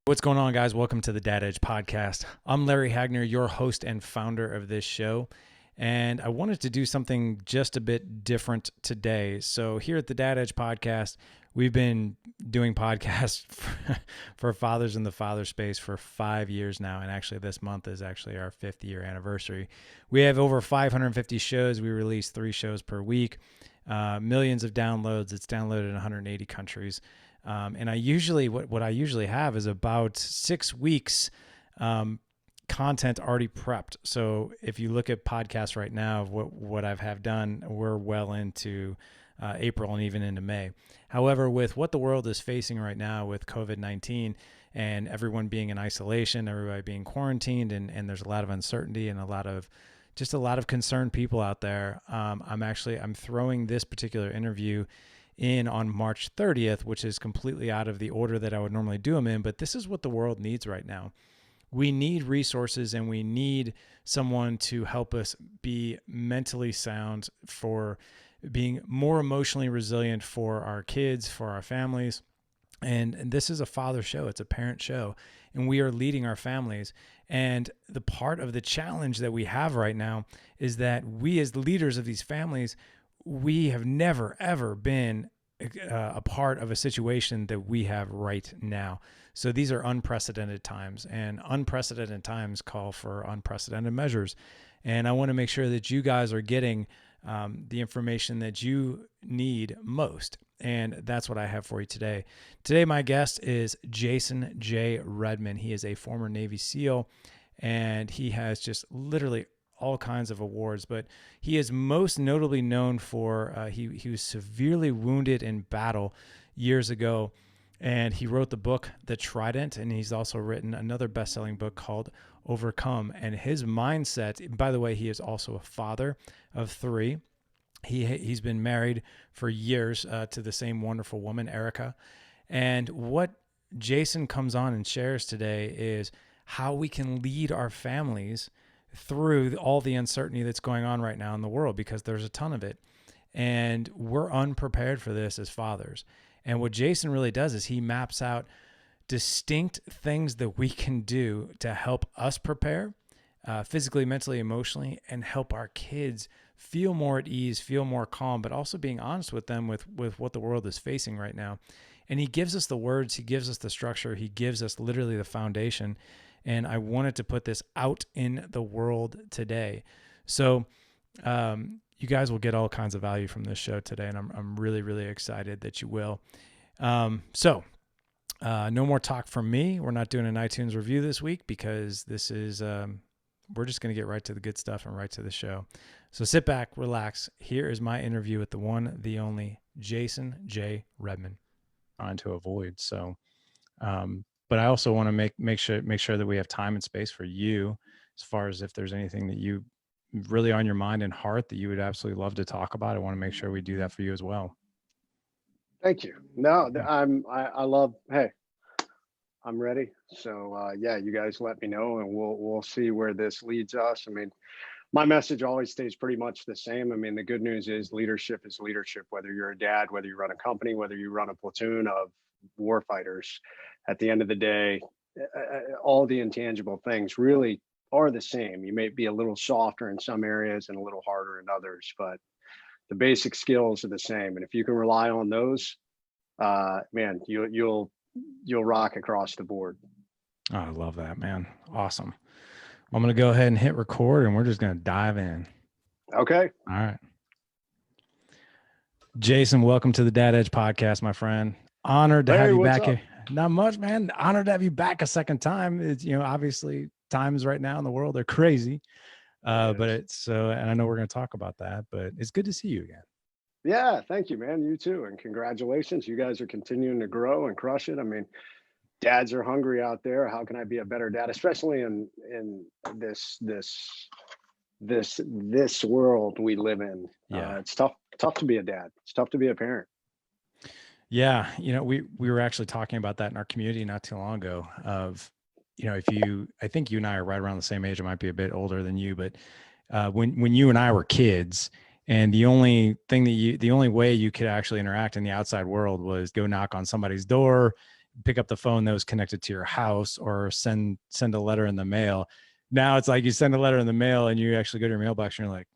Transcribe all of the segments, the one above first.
What's going on, guys? Welcome to the Dad Edge podcast. I'm Larry Hagner, your host and founder of this show. And I wanted to do something just a bit different today. So here at the Dad Edge podcast, we've been doing podcasts for fathers in the father space for 5 years now. And actually this month is actually our 5th year anniversary. We have over 550 shows. We release 3 shows per week, millions of downloads. It's downloaded in 180 countries. And I usually, what I usually have is about 6 weeks content already prepped. So if you look at podcasts right now, what I've have done, we're well into April and even into May. However, with what the world is facing right now with COVID-19 and everyone being in isolation, everybody being quarantined, and there's a lot of uncertainty and a lot of concerned people out there. I'm throwing this particular interview in on March 30th, which is completely out of the order that I would normally do them in, but this is what the world needs right now. We need resources and we need someone to help us be mentally sound, for being more emotionally resilient for our kids, for our families. And this is a father show. It's a parent show, and we are leading our families. And the part of the challenge that we have right now is that we, as the leaders of these families, we have never, ever been a part of a situation that we have right now. So these are unprecedented times, and unprecedented times call for unprecedented measures. And I want to make sure that you guys are getting the information that you need most. And that's what I have for you today. Today, my guest is Jason J. Redman. He is a former Navy SEAL, and he has just literally all kinds of awards, but he is most notably known for he was severely wounded in battle years ago, and he wrote the book The Trident, and he's also written another best-selling book called Overcome. And his mindset, by the way, he is also a father of 3. He's been married for years to the same wonderful woman, Erica. And what Jason comes on and shares today is how we can lead our families through all the uncertainty that's going on right now in the world, because there's a ton of it. And we're unprepared for this as fathers. And what Jason really does is he maps out distinct things that we can do to help us prepare physically, mentally, emotionally, and help our kids feel more at ease, feel more calm, but also being honest with them with what the world is facing right now. And he gives us the words, he gives us the structure, he gives us literally the foundation. And I wanted to put this out in the world today. So you guys will get all kinds of value from this show today, and I'm really, really excited that you will. No more talk from me. We're not doing an iTunes review this week, because this is we're just going to get right to the good stuff and right to the show. So sit back, relax. Here is my interview with the one, the only Jason J. Redman. Trying to avoid. So but I also want to make sure that we have time and space for you, as far as if there's anything that you really on your mind and heart that you would absolutely love to talk about. I want to make sure we do that for you as well. Thank you. No, I love, hey, I'm ready. So yeah, you guys let me know, and we'll see where this leads us. I mean, my message always stays pretty much the same. I mean, the good news is leadership is leadership, whether you're a dad, whether you run a company, whether you run a platoon of war fighters. At the end of the day, all the intangible things really are the same. You may be a little softer in some areas and a little harder in others, but the basic skills are the same. And if you can rely on those, man, you'll rock across the board. Oh, I love that, man. Awesome. I'm going to go ahead and hit record, and we're just going to dive in. Okay. All right. Jason, welcome to the Dad Edge podcast, my friend. Honored to have you back here. Not much, man. Honored to have you back a second time. It's, obviously times right now in the world are crazy. But it's so, and I know we're going to talk about that, but it's good to see you again. Yeah. Thank you, man. You too. And congratulations. You guys are continuing to grow and crush it. I mean, dads are hungry out there. How can I be a better dad, especially in this world we live in? Yeah. It's tough to be a dad. It's tough to be a parent. Yeah. We were actually talking about that in our community not too long ago of, I think you and I are right around the same age. I might be a bit older than you, but when you and I were kids, and the only way you could actually interact in the outside world was go knock on somebody's door, pick up the phone that was connected to your house or send a letter in the mail. Now it's like you send a letter in the mail and you actually go to your mailbox and you're like,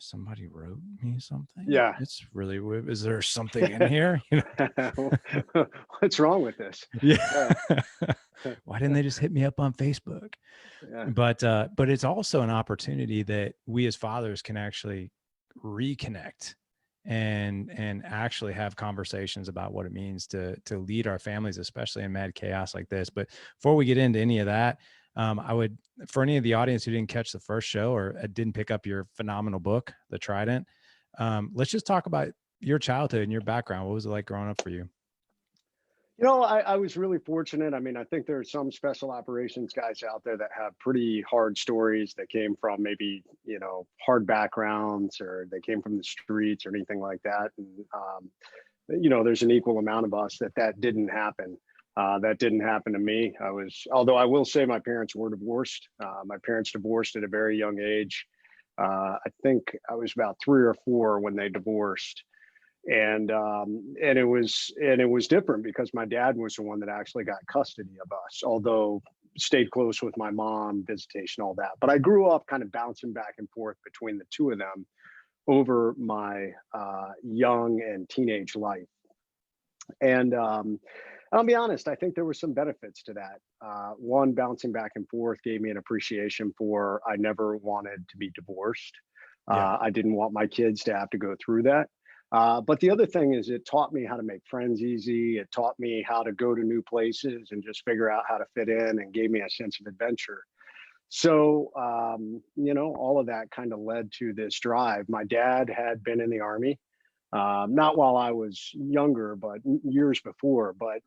somebody wrote me something. Yeah. It's really weird. Is there something in here? You know? What's wrong with this? Yeah. Why didn't they just hit me up on Facebook? Yeah. But it's also an opportunity that we as fathers can actually reconnect and actually have conversations about what it means to lead our families, especially in mad chaos like this. But before we get into any of that, I would, for any of the audience who didn't catch the first show or didn't pick up your phenomenal book, The Trident, let's just talk about your childhood and your background. What was it like growing up for you? You know, I was really fortunate. I mean, I think there are some special operations guys out there that have pretty hard stories that came from maybe, hard backgrounds, or they came from the streets or anything like that. And, there's an equal amount of us that didn't happen. That didn't happen to me. Although I will say my parents were divorced. My parents divorced at a very young age. I think I was about 3 or 4 when they divorced. And it was different because my dad was the one that actually got custody of us, although stayed close with my mom, visitation, all that. But I grew up kind of bouncing back and forth between the two of them over my young and teenage life. And I'll be honest, I think there were some benefits to that. One, bouncing back and forth gave me an appreciation for, I never wanted to be divorced. Yeah. I didn't want my kids to have to go through that. But the other thing is, it taught me how to make friends easy. It taught me how to go to new places and just figure out how to fit in, and gave me a sense of adventure. So, all of that kind of led to this drive. My dad had been in the Army, not while I was younger, but years before. But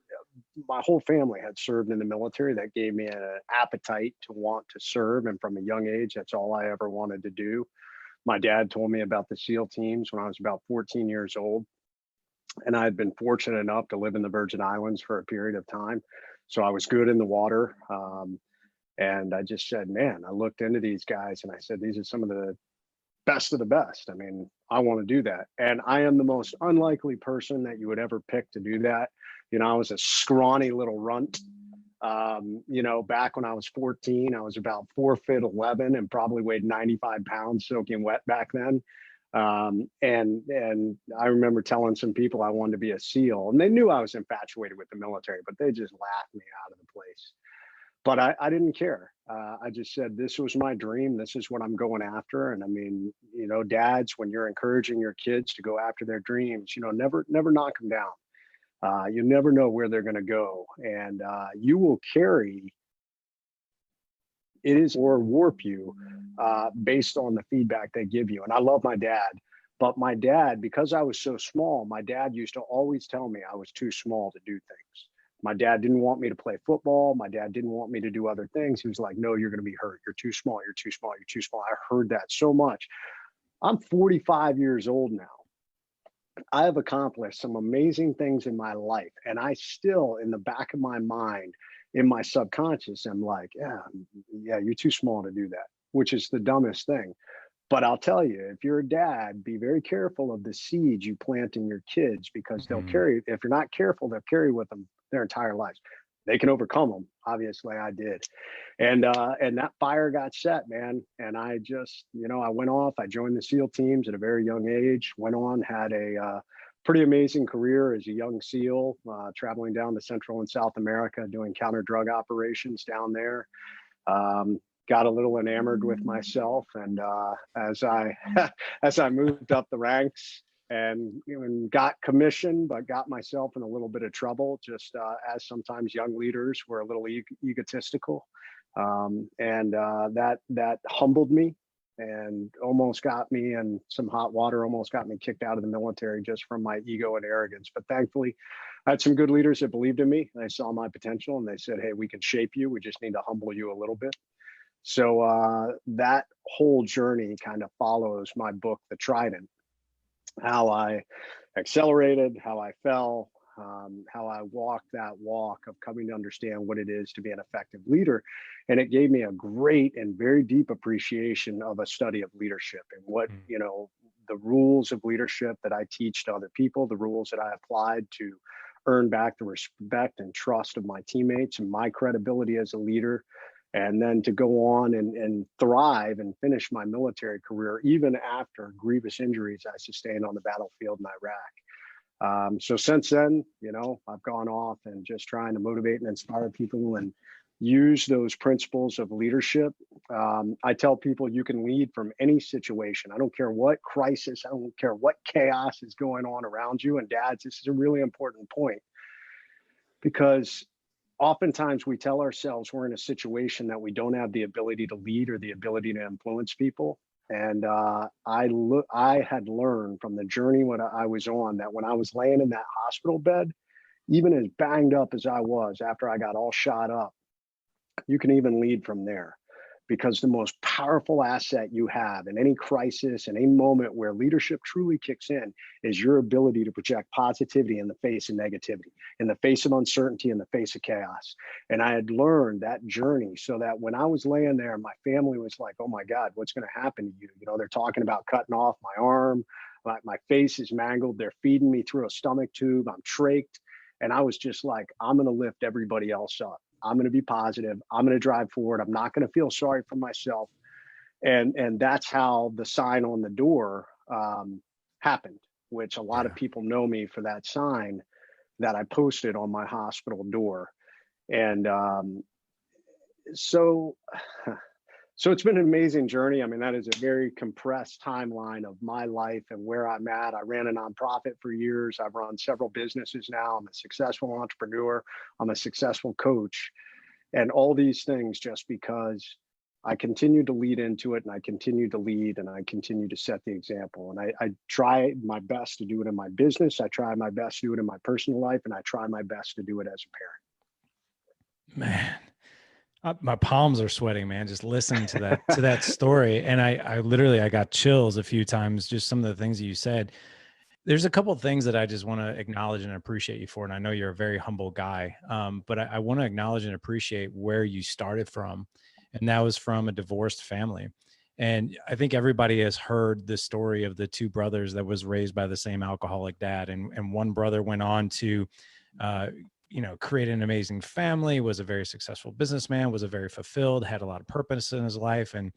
my whole family had served in the military. That gave me an appetite to want to serve. And from a young age, that's all I ever wanted to do. My dad told me about the SEAL teams when I was about 14 years old. And I had been fortunate enough to live in the Virgin Islands for a period of time. So I was good in the water. And I just said, man, I looked into these guys and I said, these are some of the best. I mean, I want to do that. And I am the most unlikely person that you would ever pick to do that. I was a scrawny little runt. Back when I was 14, I was about 4'11" and probably weighed 95 pounds soaking wet back then. And I remember telling some people I wanted to be a SEAL, and they knew I was infatuated with the military, but they just laughed me out of the place. But I didn't care. I just said, this was my dream. This is what I'm going after. And I mean, dads, when you're encouraging your kids to go after their dreams, never knock them down. You never know where they're going to go. And you will carry it is or warp you based on the feedback they give you. And I love my dad. But my dad, because I was so small, my dad used to always tell me I was too small to do things. My dad didn't want me to play football. My dad didn't want me to do other things. He was like, no, you're going to be hurt. You're too small. You're too small. You're too small. I heard that so much. I'm 45 years old now. I have accomplished some amazing things in my life. And I still, in the back of my mind, in my subconscious, I'm like, yeah, you're too small to do that, which is the dumbest thing. But I'll tell you, if you're a dad, be very careful of the seeds you plant in your kids, because they'll carry, if you're not careful, they'll carry with them their entire lives. They can overcome them. Obviously I did. And that fire got set, man. And I just, I went off, I joined the SEAL teams at a very young age, went on, had a pretty amazing career as a young SEAL, traveling down to Central and South America, doing counter drug operations down there. Got a little enamored with myself. And as I moved up the ranks, and got commissioned, but got myself in a little bit of trouble, just as sometimes young leaders were a little egotistical. That humbled me and almost got me in some hot water, almost got me kicked out of the military just from my ego and arrogance. But thankfully, I had some good leaders that believed in me. They saw my potential and they said, hey, we can shape you. We just need to humble you a little bit. So that whole journey kind of follows my book, The Trident. How I accelerated, how I fell, how I walked that walk of coming to understand what it is to be an effective leader. And it gave me a great and very deep appreciation of a study of leadership and what, the rules of leadership that I teach to other people, the rules that I applied to earn back the respect and trust of my teammates and my credibility as a leader, and then to go on and thrive and finish my military career, even after grievous injuries I sustained on the battlefield in Iraq. So since then, I've gone off and just trying to motivate and inspire people and use those principles of leadership. I tell people you can lead from any situation. I don't care what crisis, I don't care what chaos is going on around you. And dads, this is a really important point, because oftentimes we tell ourselves we're in a situation that we don't have the ability to lead or the ability to influence people. And I had learned from the journey when I was on that when I was laying in that hospital bed, even as banged up as I was after I got all shot up, you can even lead from there, because the most powerful asset you have in any crisis, in any moment where leadership truly kicks in, is your ability to project positivity in the face of negativity, in the face of uncertainty, in the face of chaos. And I had learned that journey so that when I was laying there, my family was like, oh my God, what's going to happen to you? They're talking about cutting off my arm. My face is mangled. They're feeding me through a stomach tube. I'm trached. And I was just like, I'm going to lift everybody else up. I'm going to be positive. I'm going to drive forward. I'm not going to feel sorry for myself. And that's how the sign on the door happened, which a lot of people know me for that sign that I posted on my hospital door. And so it's been an amazing journey. I mean, that is a very compressed timeline of my life and where I'm at. I ran a nonprofit for years. I've run several businesses now. I'm a successful entrepreneur. I'm a successful coach. And all these things just because I continue to lead into it, and I continue to lead, and I continue to set the example. And I try my best to do it in my business. I try my best to do it in my personal life, and I try my best to do it as a parent. Man. My palms are sweating, man, just listening to that story. And I literally, I got chills a few times, just some of the things that you said. There's a couple of things that I just want to acknowledge and appreciate you for. And I know you're a very humble guy, but I want to acknowledge and appreciate where you started from. And that was from a divorced family. And I think everybody has heard the story of the two brothers that was raised by the same alcoholic dad. And one brother went on to, create an amazing family, was a very successful businessman, was a very fulfilled, had a lot of purpose in his life. And,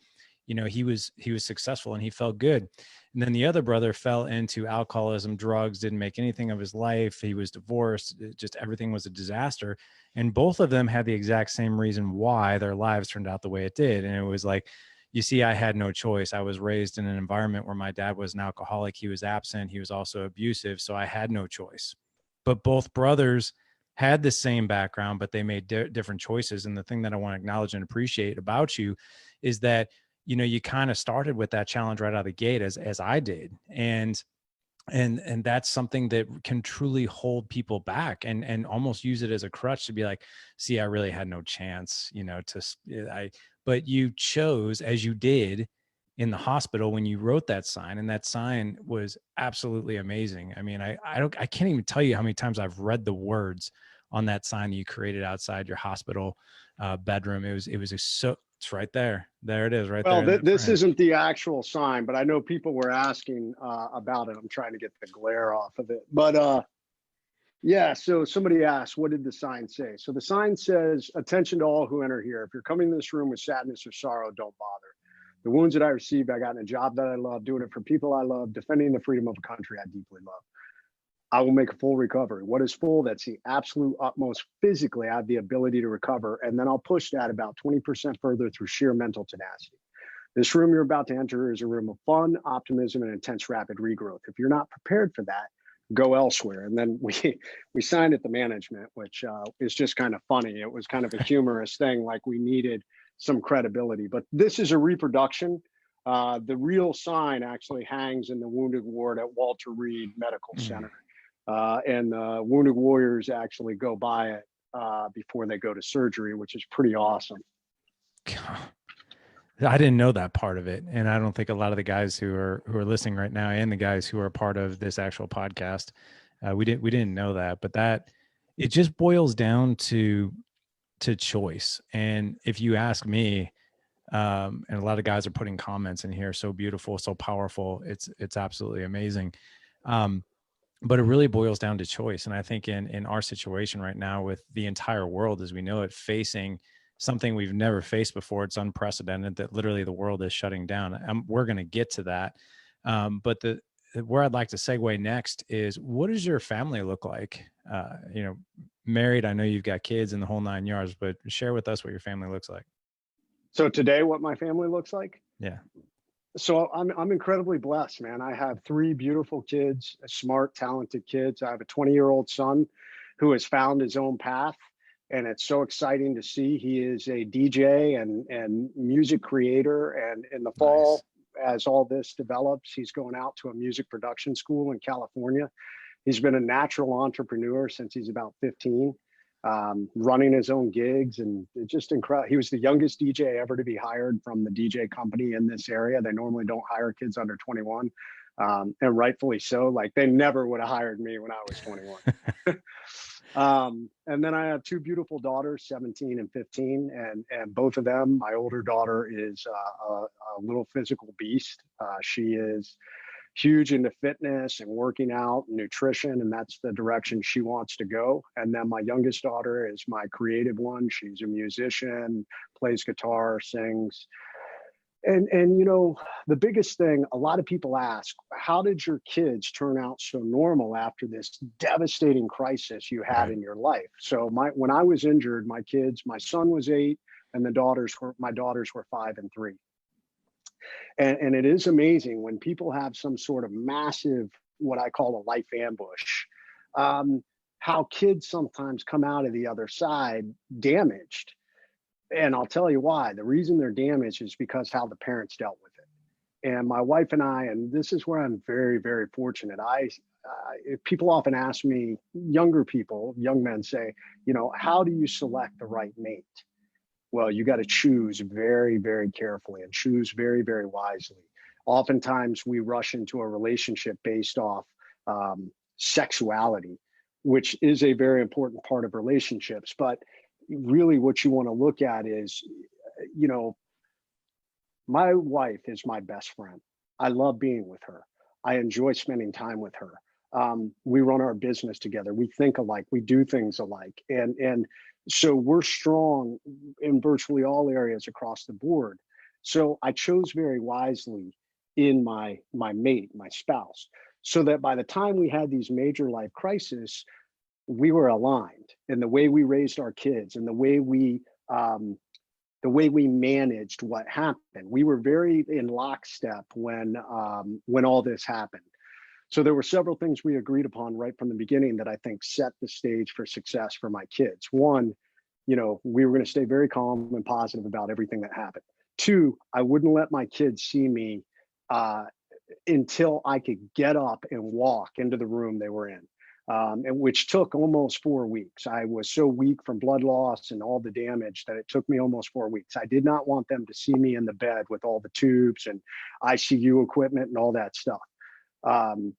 he was successful and he felt good. And then the other brother fell into alcoholism, drugs, didn't make anything of his life. He was divorced. Just everything was a disaster. And both of them had the exact same reason why their lives turned out the way it did. And it was like, you see, I had no choice. I was raised in an environment where my dad was an alcoholic. He was absent. He was also abusive. So I had no choice. But both brothers had the same background, but they made different choices. And the thing that I want to acknowledge and appreciate about you is that, you kind of started with that challenge right out of the gate as I did. And that's something that can truly hold people back and almost use it as a crutch to be like, see, I really had no chance, but you chose, as you did in the hospital when you wrote that sign, and that sign was absolutely amazing. I mean, I can't even tell you how many times I've read the words on that sign that you created outside your hospital bedroom. It's right there. There it is, right there. Well, this isn't the actual sign, but I know people were asking about it. I'm trying to get the glare off of it. But yeah, so somebody asked, what did the sign say? So the sign says, attention to all who enter here. If you're coming to this room with sadness or sorrow, don't bother. The wounds that I received, I got in a job that I love, doing it for people I love, defending the freedom of a country I deeply love. I will make a full recovery. What is full? That's the absolute utmost physically I have the ability to recover. And then I'll push that about 20% further through sheer mental tenacity. This room you're about to enter is a room of fun, optimism, and intense rapid regrowth. If you're not prepared for that, go elsewhere. And then we signed at the management, which is just kind of funny. It was kind of a humorous thing, like we needed some credibility. But this is a reproduction. The real sign actually hangs in the wounded ward at Walter Reed Medical Center. And wounded warriors actually go by it before they go to surgery, which is pretty awesome. I didn't know that part of it, and I don't think a lot of the guys who are listening right now, and the guys who are part of this actual podcast, we didn't know that. But that it just boils down to choice. And if you ask me, and a lot of guys are putting comments in here, so beautiful, so powerful. It's absolutely amazing. But it really boils down to choice. And I think in our situation right now, with the entire world as we know it facing something we've never faced before, it's unprecedented that literally the world is shutting down. We're going to get to that. But the where I'd like to segue next is, what does your family look like? Married, I know you've got kids and the whole nine yards, but share with us what your family looks like. So today, what my family looks like. Yeah. So I'm incredibly blessed, man. I have three beautiful kids, smart, talented kids. I have a 20-year-old son who has found his own path, and it's so exciting to see. He is a DJ and music creator, and in the Nice. fall, as all this develops, he's going out to a music production school in California. He's been a natural entrepreneur since he's about 15, running his own gigs, and it's just incredible. He was the youngest DJ ever to be hired from the DJ company in this area. They normally don't hire kids under 21, and rightfully so. Like, they never would have hired me when I was 21. And then I have two beautiful daughters, 17 and 15, and both of them, my older daughter is a little physical beast. She is huge into fitness and working out and nutrition, and that's the direction she wants to go. And then my youngest daughter is my creative one. She's a musician, plays guitar, sings. And the biggest thing, a lot of people ask, how did your kids turn out so normal after this devastating crisis you had Right. in your life? So when I was injured, my son was 8, and my daughters were 5 and 3. And it is amazing when people have some sort of massive, what I call a life ambush, um, how kids sometimes come out of the other side damaged. And I'll tell you why. The reason they're damaged is because how the parents dealt with it. And my wife and I, and this is where I'm very, very fortunate. People often ask me, younger people, young men say, how do you select the right mate? Well, you got to choose very, very carefully and choose very, very wisely. Oftentimes, we rush into a relationship based off sexuality, which is a very important part of relationships. But really, what you want to look at is, you know, my wife is my best friend. I love being with her. I enjoy spending time with her. We run our business together. We think alike. We do things alike, and so we're strong in virtually all areas across the board. So I chose very wisely in my mate, my spouse, so that by the time we had these major life crises, we were aligned in the way we raised our kids and um, the way we managed what happened. We were very in lockstep when all this happened. So there were several things we agreed upon right from the beginning that I think set the stage for success for my kids. One, we were going to stay very calm and positive about everything that happened. Two, I wouldn't let my kids see me uh, until I could get up and walk into the room they were in, and which took almost 4 weeks. I was so weak from blood loss and all the damage that it took me almost 4 weeks. I did not want them to see me in the bed with all the tubes and ICU equipment and all that stuff. Um,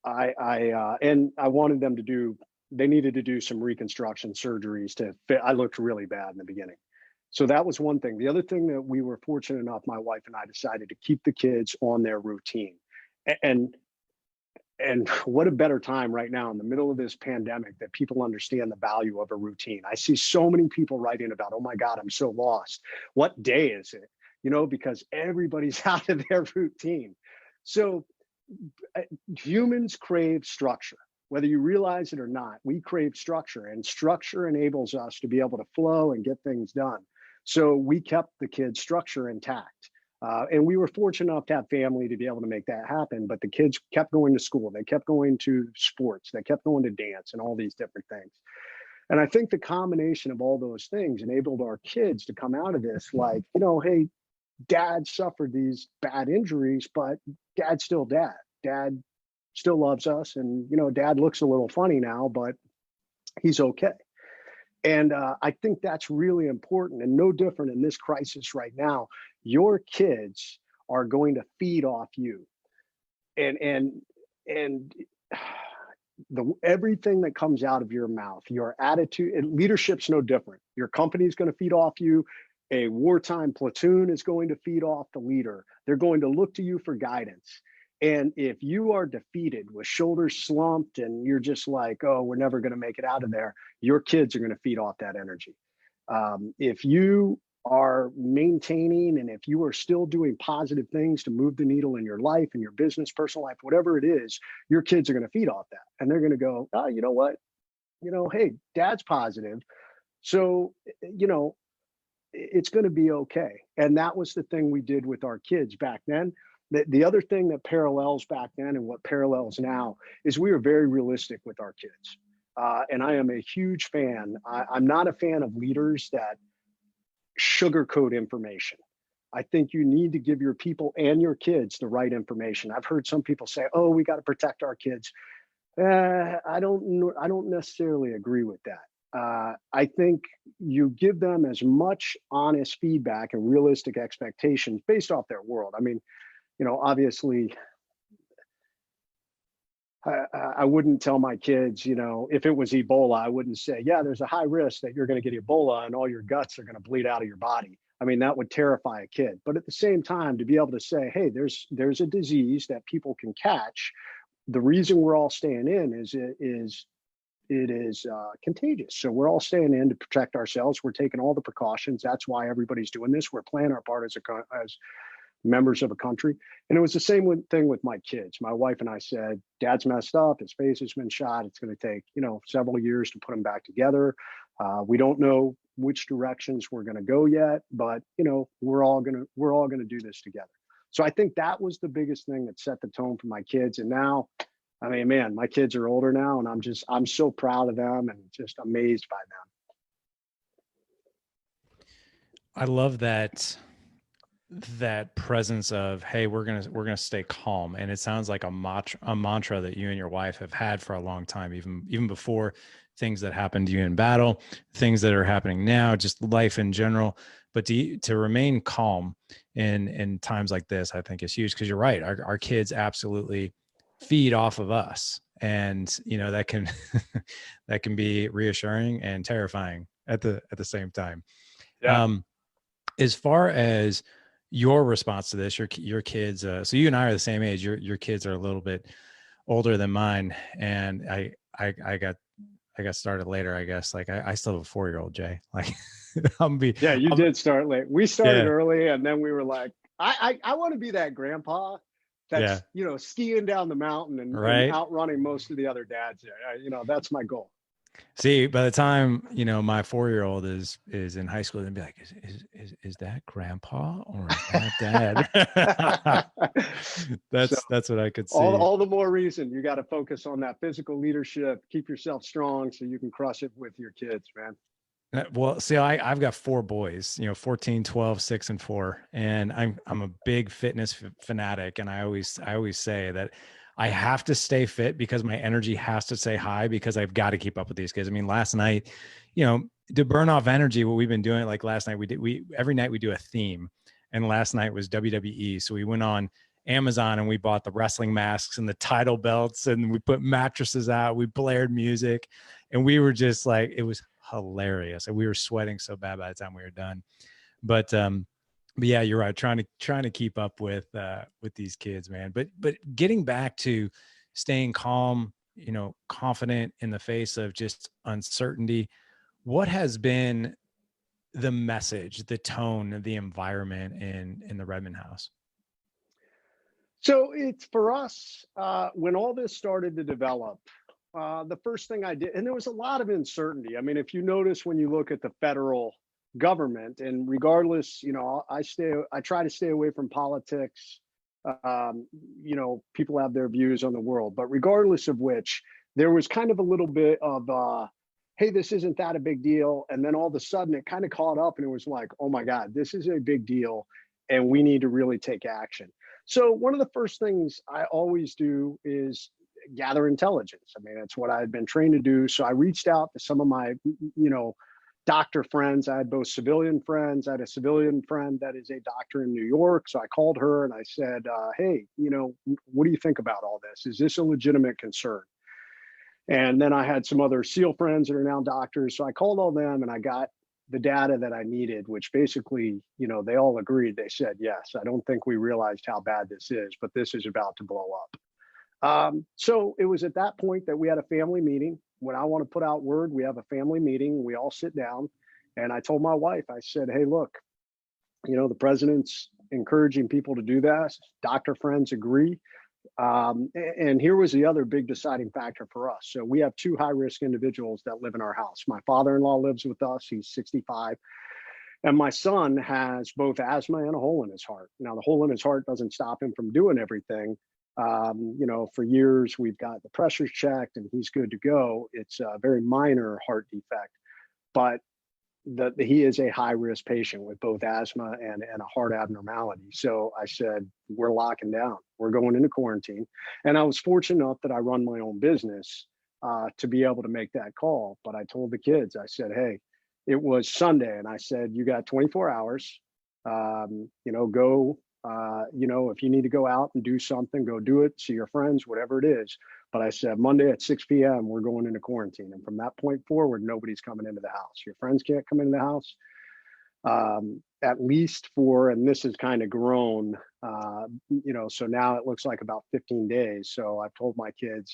and I wanted them to do. They needed to do some reconstruction surgeries to fit. I looked really bad in the beginning. So that was one thing. The other thing that we were fortunate enough, my wife and I decided to keep the kids on their routine. And and what a better time right now in the middle of this pandemic that people understand the value of a routine. I see so many people writing about, oh my God, I'm so lost. What day is it? Because everybody's out of their routine. So uh, humans crave structure. Whether you realize it or not, we crave structure, and structure enables us to be able to flow and get things done. So we kept the kids' structure intact. And we were fortunate enough to have family to be able to make that happen. But the kids kept going to school, they kept going to sports, they kept going to dance and all these different things. And I think the combination of all those things enabled our kids to come out of this like, hey, dad suffered these bad injuries, but dad's still dad. Dad still loves us. And, dad looks a little funny now, but he's okay. And I think that's really important, and no different in this crisis right now. Your kids are going to feed off you. And everything that comes out of your mouth, your attitude, and leadership's no different. Your company's going to feed off you. A wartime platoon is going to feed off the leader. They're going to look to you for guidance. And if you are defeated with shoulders slumped and you're just like, oh, we're never going to make it out of there, your kids are going to feed off that energy. If you are maintaining and if you are still doing positive things to move the needle in your life, in your business, personal life, whatever it is, your kids are going to feed off that. And they're going to go, oh, you know what? Hey, dad's positive. So, it's going to be okay. And that was the thing we did with our kids back then. The other thing that parallels back then and what parallels now is we were very realistic with our kids. And I am a huge fan. I'm not a fan of leaders that sugarcoat information. I think you need to give your people and your kids the right information. I've heard some people say, "Oh, we got to protect our kids." I don't necessarily agree with that. I think you give them as much honest feedback and realistic expectations based off their world. I mean, obviously, I wouldn't tell my kids, if it was Ebola, I wouldn't say, yeah, there's a high risk that you're going to get Ebola and all your guts are going to bleed out of your body. I mean, that would terrify a kid. But at the same time, to be able to say, hey, there's a disease that people can catch. The reason we're all staying in is it is contagious. So we're all staying in to protect ourselves. We're taking all the precautions. That's why everybody's doing this. We're playing our part as members of a country. And it was the same thing with my kids. My wife and I said, dad's messed up. His face has been shot. It's going to take, several years to put him back together. We don't know which directions we're going to go yet, but, we're all going to do this together. So I think that was the biggest thing that set the tone for my kids. And now, I mean, man, my kids are older now and I'm so proud of them and just amazed by them. I love that presence of, hey, we're gonna stay calm. And it sounds like a mantra that you and your wife have had for a long time, even before things that happened to you in battle, things that are happening now, just life in general. But to remain calm in times like this, I think is huge, because you're right. Our kids absolutely feed off of us. And, that can, that can be reassuring and terrifying at the same time. Yeah. As far as your response to this, your kids, so you and I are the same age. Your kids are a little bit older than mine. And I got started later, I guess. Like I still have a 4-year-old, Jay. Like you did start late. We started early, and then we were like, I want to be that grandpa that's skiing down the mountain and outrunning most of the other dads there. That's my goal. See, by the time my 4-year-old is in high school, they'd be like, is that grandpa or is that dad? That's what I could see. All the more reason you got to focus on that physical leadership, keep yourself strong so you can crush it with your kids, man. Well, see, I've got 4 boys, 14, 12, 6, and 4, and I'm a big fitness fanatic, and I always say that I have to stay fit because my energy has to stay high, because I've got to keep up with these kids. I mean, last night, to burn off energy, what we've been doing, like last night, every night we do a theme, and last night was WWE. So we went on Amazon and we bought the wrestling masks and the title belts, and we put mattresses out, we blared music, and we were just like, it was hilarious. And we were sweating so bad by the time we were done. But yeah, you're right. Trying to keep up with these kids, man. But getting back to staying calm, confident in the face of just uncertainty. What has been the message, the tone, the environment in the Redman house? So it's for us, when all this started to develop, the first thing I did, and there was a lot of uncertainty. I mean, if you notice when you look at the federal government, and regardless, I try to stay away from politics. People have their views on the world, but regardless of which, there was kind of a little bit of, hey, this isn't that a big deal. And then all of a sudden it kind of caught up and it was like, oh my God, this is a big deal and we need to really take action. So one of the first things I always do is gather intelligence. I mean, that's what I had been trained to do. So I reached out to some of my, doctor friends. I had both civilian friends. I had a civilian friend that is a doctor in New York. So I called her and I said, hey, what do you think about all this? Is this a legitimate concern? And then I had some other SEAL friends that are now doctors. So I called all them and I got the data that I needed, which basically, they all agreed. They said, yes, I don't think we realized how bad this is, but this is about to blow up. So it was at that point that we had a family meeting. When I want to put out word, we have a family meeting. We all sit down. And I told my wife, I said, hey, look, the president's encouraging people to do that. Doctor friends agree. And here was the other big deciding factor for us. So we have two high risk individuals that live in our house. My father-in-law lives with us. He's 65. And my son has both asthma and a hole in his heart. Now, the hole in his heart doesn't stop him from doing everything. For years, we've got the pressures checked and he's good to go. It's a very minor heart defect, but he is a high risk patient with both asthma and a heart abnormality. So I said, we're locking down. We're going into quarantine. And I was fortunate enough that I run my own business to be able to make that call. But I told the kids, I said, hey, it was Sunday. And I said, you got 24 hours, go, if you need to go out and do something, go do it, see your friends, whatever it is. But I said, Monday at 6 p.m., we're going into quarantine. And from that point forward, nobody's coming into the house. Your friends can't come into the house. At least and this has kind of grown, so now it looks like about 15 days. So I've told my kids,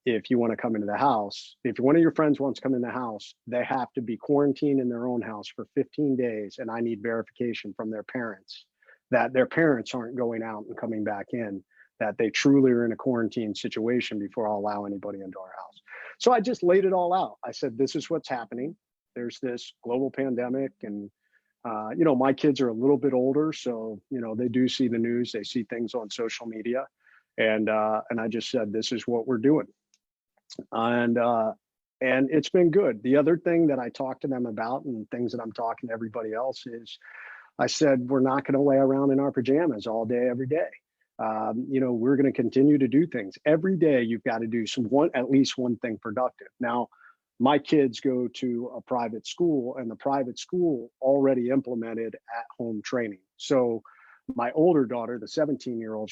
if you want to come into the house, if one of your friends wants to come in the house, they have to be quarantined in their own house for 15 days. And I need verification from their parents that their parents aren't going out and coming back in, that they truly are in a quarantine situation before I'll allow anybody into our house. So I just laid it all out. I said, this is what's happening. There's this global pandemic. And, my kids are a little bit older. So, they do see the news. They see things on social media. And I just said, this is what we're doing. And it's been good. The other thing that I talked to them about and things that I'm talking to everybody else is, I said, we're not going to lay around in our pajamas all day, every day. We're going to continue to do things every day. You've got to do at least one thing productive. Now, my kids go to a private school, and the private school already implemented at-home training. So my older daughter, the 17-year-old,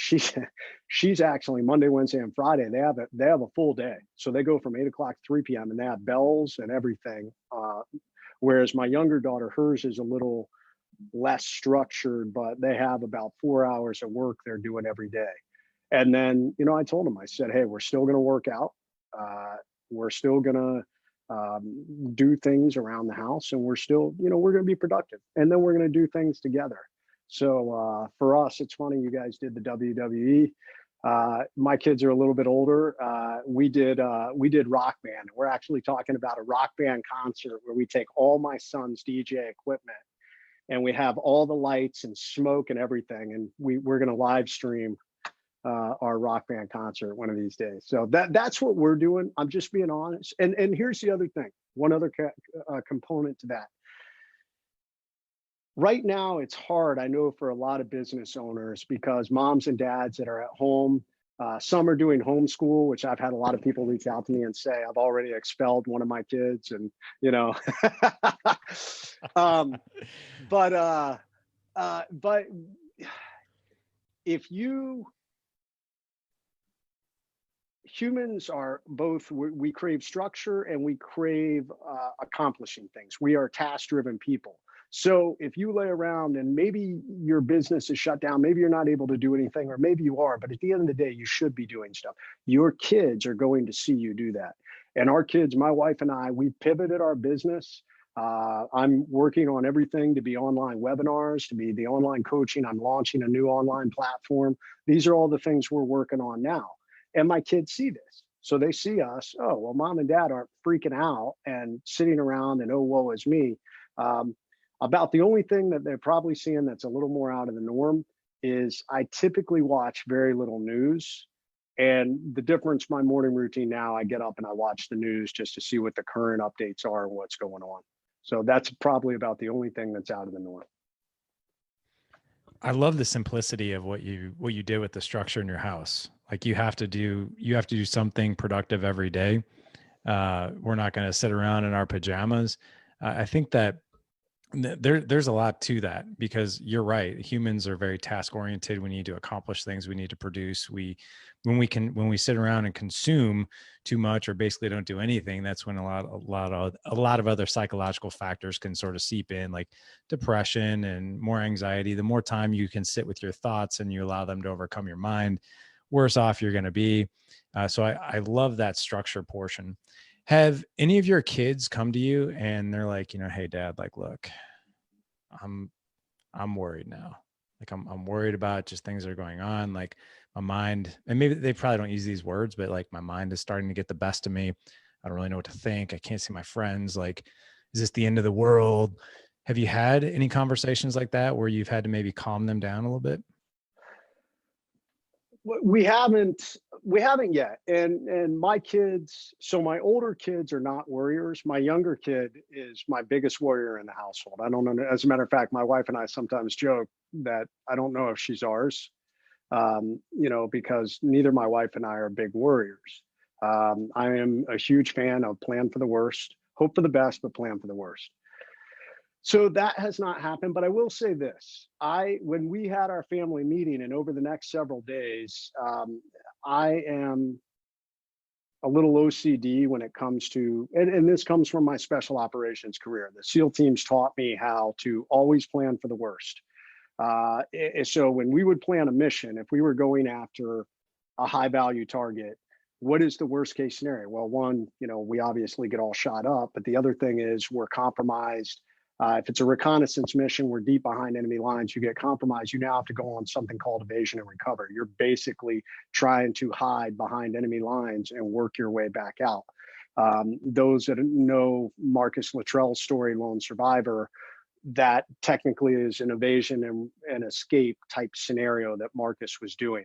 she's actually Monday, Wednesday, and Friday. They have a full day. So they go from 8 o'clock to 3 p.m. and they have bells and everything. Whereas my younger daughter, hers is a little less structured, but they have about 4 hours of work they're doing every day. And then, I told them, I said, hey, we're still going to work out. We're still going to do things around the house, and we're still, we're going to be productive, and then we're going to do things together. So for us, it's funny, you guys did the WWE. My kids are a little bit older. We did Rock Band. We're actually talking about a Rock Band concert where we take all my son's DJ equipment and we have all the lights and smoke and everything. And we're going to live stream our Rock Band concert one of these days. So that's what we're doing. I'm just being honest. And here's the other thing. One other component to that. Right now, it's hard, I know, for a lot of business owners because moms and dads that are at home, some are doing homeschool, which I've had a lot of people reach out to me and say, I've already expelled one of my kids. And, but if humans are both, we crave structure and we crave accomplishing things. We are task-driven people. So if you lay around and maybe your business is shut down, maybe you're not able to do anything, or maybe you are, but at the end of the day, you should be doing stuff. Your kids are going to see you do that. And our kids, my wife and I, we pivoted our business. I'm working on everything to be online webinars, to be the online coaching. I'm launching a new online platform. These are all the things we're working on now. And my kids see this. So they see us, oh, well, mom and dad aren't freaking out and sitting around and, oh, woe is me. About the only thing that they're probably seeing that's a little more out of the norm is I typically watch very little news. And the difference, my morning routine now, I get up and I watch the news just to see what the current updates are and what's going on. So that's probably about the only thing that's out of the norm. I love the simplicity of what you did with the structure in your house. Like you have to do something productive every day. We're not going to sit around in our pajamas. I think that There's a lot to that, because you're right. Humans are very task oriented. We need to accomplish things. We need to produce. When we sit around and consume too much or basically don't do anything, that's when a lot of other psychological factors can sort of seep in, like depression and more anxiety. The more time you can sit with your thoughts and you allow them to overcome your mind, worse off you're going to be. So I love that structure portion. Have any of your kids come to you and they're like, hey, Dad, like, look, I'm I'm worried now. Like I'm worried about just things that are going on. Like my mind, and maybe they probably don't use these words, but like my mind is starting to get the best of me. I don't really know what to think. I can't see my friends. Like, is this the end of the world? Have you had any conversations like that where you've had to maybe calm them down a little bit? We haven't yet. And my kids, so my older kids are not warriors. My younger kid is my biggest warrior in the household. I don't know. As a matter of fact, my wife and I sometimes joke that I don't know if she's ours, because neither my wife and I are big warriors. I am a huge fan of plan for the worst, hope for the best, but plan for the worst. So that has not happened, but I will say this: when we had our family meeting, and over the next several days, I am a little OCD when it comes to, and this comes from my special operations career. The SEAL teams taught me how to always plan for the worst. So when we would plan a mission, if we were going after a high value target, what is the worst case scenario? Well, one, we obviously get all shot up, but the other thing is we're compromised. If it's a reconnaissance mission, we're deep behind enemy lines, you get compromised. You now have to go on something called evasion and recover. You're basically trying to hide behind enemy lines and work your way back out. Those that know Marcus Luttrell's story, Lone Survivor, that technically is an evasion and escape type scenario that Marcus was doing.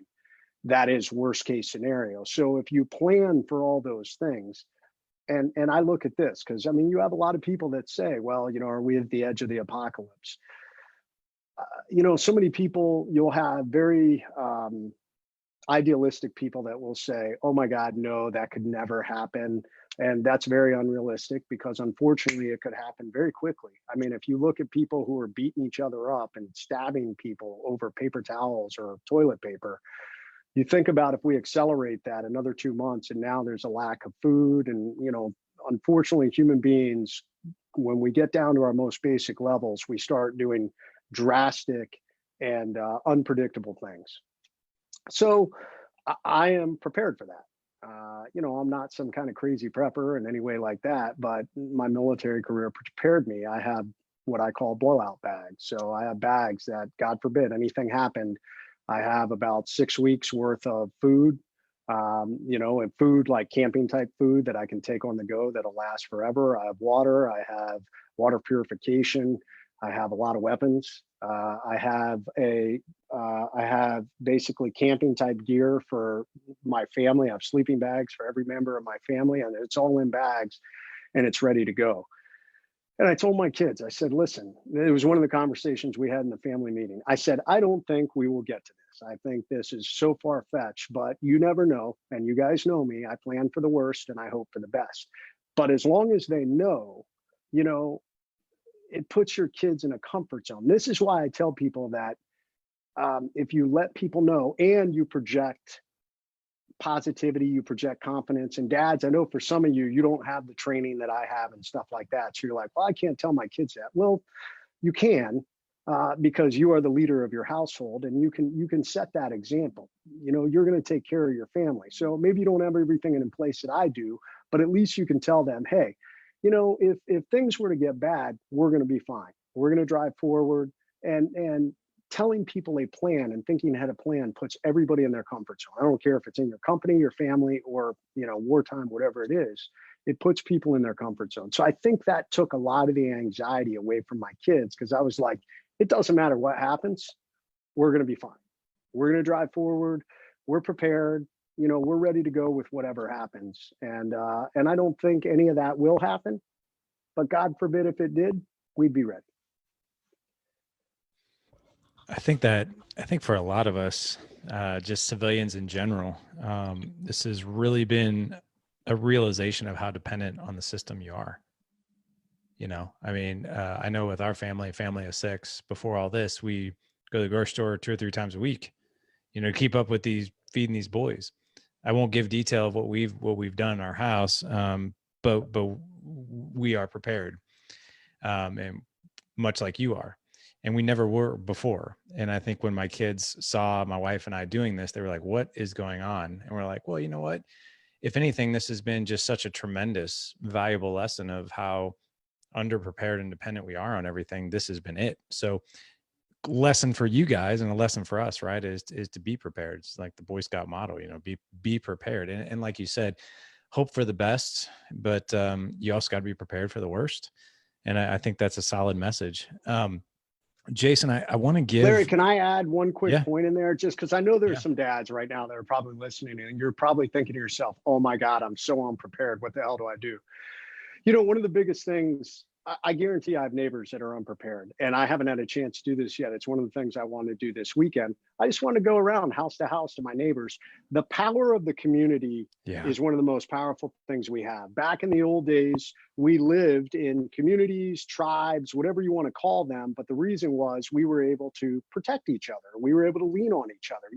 That is worst case scenario. So if you plan for all those things, and I look at this because, I mean, you have a lot of people that say, well, are we at the edge of the apocalypse? So many people, you'll have very idealistic people that will say, oh my God, no, that could never happen. And that's very unrealistic, because unfortunately it could happen very quickly. I mean, if you look at people who are beating each other up and stabbing people over paper towels or toilet paper, you think about if we accelerate that another 2 months, and now there's a lack of food. And, unfortunately, human beings, when we get down to our most basic levels, we start doing drastic and unpredictable things. So I am prepared for that. I'm not some kind of crazy prepper in any way like that, but my military career prepared me. I have what I call blowout bags. So I have bags that, God forbid, anything happened, I have about 6 weeks worth of food, and food like camping type food that I can take on the go that'll last forever. I have water. I have water purification. I have a lot of weapons. I have basically camping type gear for my family. I have sleeping bags for every member of my family, and it's all in bags, and it's ready to go. And I told my kids, I said, listen, it was one of the conversations we had in the family meeting. I said, I don't think we will get to this. I think this is so far fetched, but you never know. And you guys know me. I plan for the worst and I hope for the best. But as long as they know, you know, it puts your kids in a comfort zone. This is why I tell people that if you let people know and you project positivity, you project confidence. And dads, I know for some of you, you don't have the training that I have and stuff like that. So you're like, well, I can't tell my kids that. Well, you can, because you are the leader of your household, and you can set that example. You're going to take care of your family. So maybe you don't have everything in place that I do, but at least you can tell them, hey, if things were to get bad, we're going to be fine. We're going to drive forward. And telling people a plan and thinking ahead of plan puts everybody in their comfort zone. I don't care if it's in your company, your family, or wartime, whatever it is. It puts people in their comfort zone. So I think that took a lot of the anxiety away from my kids, because I was like, it doesn't matter what happens, we're going to be fine. We're going to drive forward. We're prepared. We're ready to go with whatever happens. And I don't think any of that will happen. But God forbid if it did, we'd be ready. I think for a lot of us, just civilians in general, this has really been a realization of how dependent on the system you are. I mean, I know with our family of 6, before all this, we go to the grocery store 2 or 3 times a week, to keep up with feeding these boys. I won't give detail of what we've done in our house, but we are prepared, and much like you are, and we never were before. And I think when my kids saw my wife and I doing this, they were like, "What is going on?" And we're like, "Well, you know what? If anything, this has been just such a tremendous, valuable lesson of how underprepared and dependent we are on everything. This has been it." So, lesson for you guys and a lesson for us, right, is to be prepared. It's like the Boy Scout motto, be prepared. And like you said, hope for the best, but you also got to be prepared for the worst. And I think that's a solid message. Jason, I want to Larry, give, can I add one quick yeah, point in there? Just because I know there's yeah, some dads right now that are probably listening and you're probably thinking to yourself, oh my God, I'm so unprepared. What the hell do I do? One of the biggest things, I guarantee I have neighbors that are unprepared, and I haven't had a chance to do this yet. It's one of the things I want to do this weekend. I just want to go around house to house to my neighbors. The power of the community yeah, is one of the most powerful things we have. Back in the old days, we lived in communities, tribes, whatever you want to call them. But the reason was we were able to protect each other. We were able to lean on each other.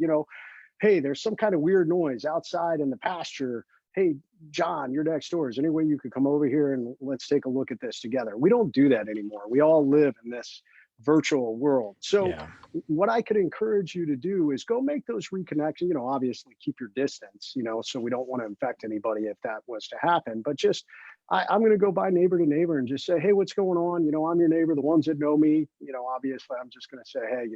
Hey, there's some kind of weird noise outside in the pasture. Hey, John, you're next door. Is there any way you could come over here and let's take a look at this together? We don't do that anymore. We all live in this virtual world. So yeah, what I could encourage you to do is go make those reconnections, obviously keep your distance, so we don't want to infect anybody if that was to happen, but just, I'm going to go by neighbor to neighbor and just say, hey, what's going on? I'm your neighbor, the ones that know me, obviously I'm just going to say, hey,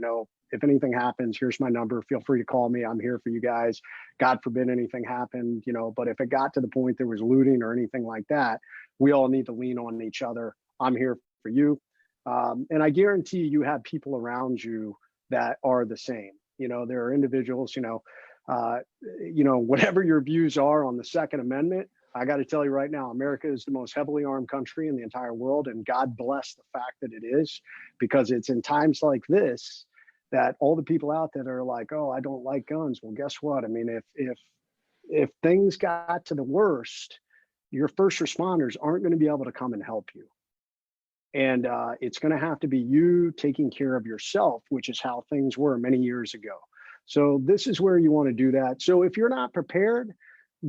if anything happens, here's my number. Feel free to call me. I'm here for you guys. God forbid anything happened, but if it got to the point there was looting or anything like that, we all need to lean on each other. I'm here for you. And I guarantee you have people around you that are the same. There are individuals, whatever your views are on the Second Amendment, I got to tell you right now, America is the most heavily armed country in the entire world. And God bless the fact that it is, because it's in times like this that all the people out there are like, oh, I don't like guns. Well, guess what? I mean, if things got to the worst, your first responders aren't going to be able to come and help you. And it's going to have to be you taking care of yourself, which is how things were many years ago. So this is where you want to do that. So if you're not prepared,